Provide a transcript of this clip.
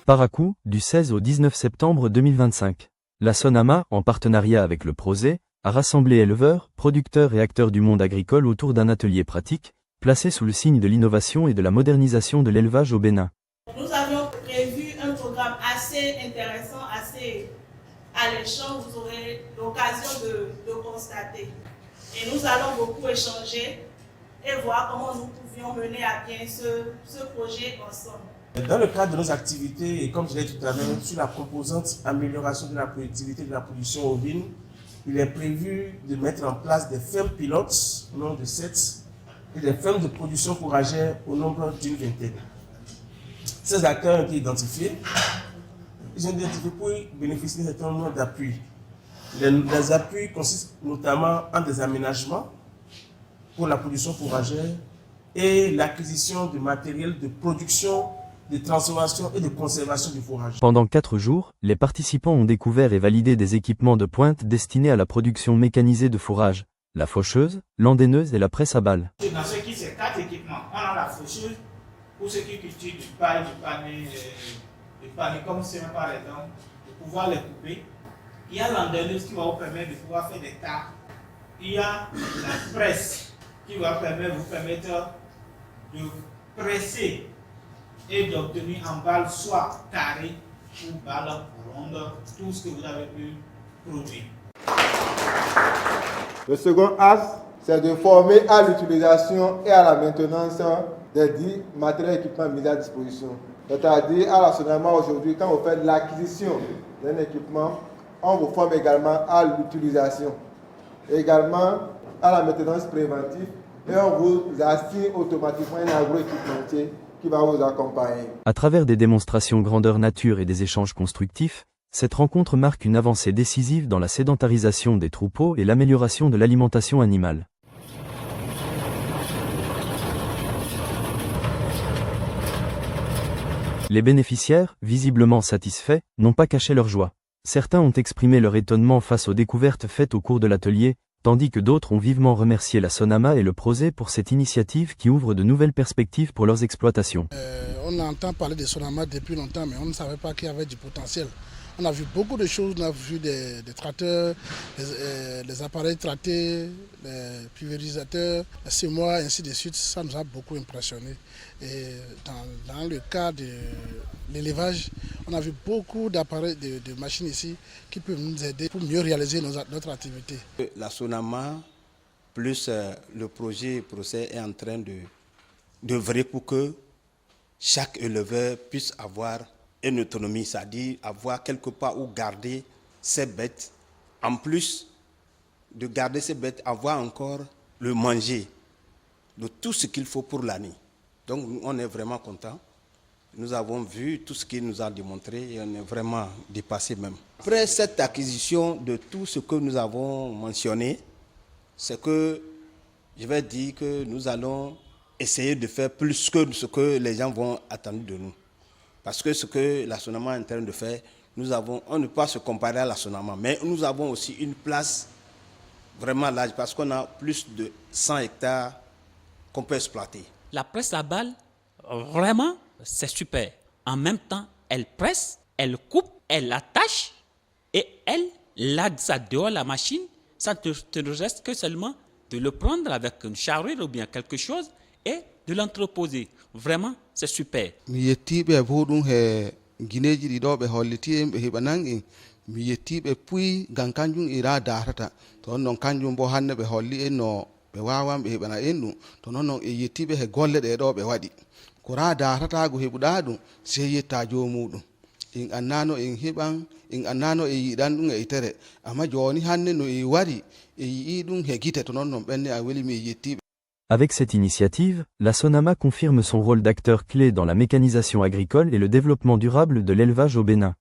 Parakou, du 16 au 19 septembre 2025. La SONAMA, en partenariat avec le Proset, a rassemblé éleveurs, producteurs et acteurs du monde agricole autour d'un atelier pratique, placé sous le signe de l'innovation et de la modernisation de l'élevage au Bénin. Nous avions prévu un programme assez intéressant, assez alléchant, vous aurez l'occasion de constater. Et nous allons beaucoup échanger et voir comment nous pouvions mener à bien ce projet ensemble. Dans le cadre de nos activités, et comme je l'ai dit tout à l'heure, sur la composante amélioration de la productivité de la production ovine, il est prévu de mettre en place des fermes pilotes au nombre de 7 et des fermes de production fourragère au nombre d'une vingtaine. Ces acteurs ont été identifiés. Ils ont été identifiés pour bénéficier d'un certain nombre d'appuis. Les appuis consistent notamment en des aménagements pour la production fourragère et l'acquisition de matériel de production, de transformation et de conservation du fourrage. Pendant 4 jours, les participants ont découvert et validé des équipements de pointe destinés à la production mécanisée de fourrage, la faucheuse, l'endaineuse et la presse à balles. Dans ce qui c'est 4 équipements. On a la faucheuse pour ceux qui cultivent du paille, du panier comme c'est par exemple, de pouvoir les couper. Il y a l'endaineuse qui va vous permettre de pouvoir faire des tas. Il y a la presse qui va vous permettre de presser et d'obtenir en balle soit carrée ou balle ronde, tout ce que vous avez pu produire. Le second axe, c'est de former à l'utilisation et à la maintenance des dits matériels et équipements mis à disposition. C'est-à-dire, à la SONAMA aujourd'hui, quand vous faites l'acquisition d'un équipement, on vous forme également à l'utilisation, également à la maintenance préventive, et on vous assigne automatiquement un agroéquipementier qui va vous accompagner. À travers des démonstrations grandeur nature et des échanges constructifs, cette rencontre marque une avancée décisive dans la sédentarisation des troupeaux et l'amélioration de l'alimentation animale. Les bénéficiaires, visiblement satisfaits, n'ont pas caché leur joie. Certains ont exprimé leur étonnement face aux découvertes faites au cours de l'atelier, tandis que d'autres ont vivement remercié la SONAMA et le Proset pour cette initiative qui ouvre de nouvelles perspectives pour leurs exploitations. On entend parler de SONAMA depuis longtemps, mais on ne savait pas qu'il y avait du potentiel. On a vu beaucoup de choses, on a vu des tracteurs, les appareils tractés, les pulvérisateurs, les semoirs, ainsi de suite. Ça nous a beaucoup impressionnés. Et dans le cas de l'élevage, on a vu beaucoup d'appareils, de machines ici qui peuvent nous aider pour mieux réaliser notre activité. La SONAMA plus le projet Proset est en train d'œuvrer pour que chaque éleveur puisse avoir une autonomie, c'est-à-dire avoir quelque part où garder ses bêtes. En plus de garder ses bêtes, avoir encore le manger de tout ce qu'il faut pour l'année. Donc on est vraiment content. Nous avons vu tout ce qu'il nous a démontré et on est vraiment dépassé même. Après cette acquisition de tout ce que nous avons mentionné, c'est que je vais dire que nous allons essayer de faire plus que ce que les gens vont attendre de nous. Parce que ce que la SONAMA est en train de faire, on ne peut pas se comparer à la SONAMA, mais nous avons aussi une place vraiment large parce qu'on a plus de 100 hectares qu'on peut exploiter. La presse à balles, vraiment, c'est super. En même temps, elle presse, elle coupe, elle attache et elle là dehors la machine, ça ne te reste que seulement de le prendre avec une charrue ou bien quelque chose et de l'entreposer. Vraiment, c'est super. Mi yettiɓe bo ɗum he guineji ɗi ɗo ɓe holliti en ɓe heɓa nangi mi yettiɓe puyi ngam kanjum ira darata to on noon kanjum bo hannde ɓe holli en no ɓe wawan ɓe heɓana en ɗum to noon noon e yettiɓe he golle ɗe ɗo ɓe waɗi ko ra daratago heɓuɗa ɗum sey yetta jomuɗum en annano en heɓan en annano en yiɗan ɗum e itere amma joni hannde no e wari e yii ɗum he guite to noon noon ɓenne a weli mi yettiɓe. Avec cette initiative, la SONAMA confirme son rôle d'acteur clé dans la mécanisation agricole et le développement durable de l'élevage au Bénin.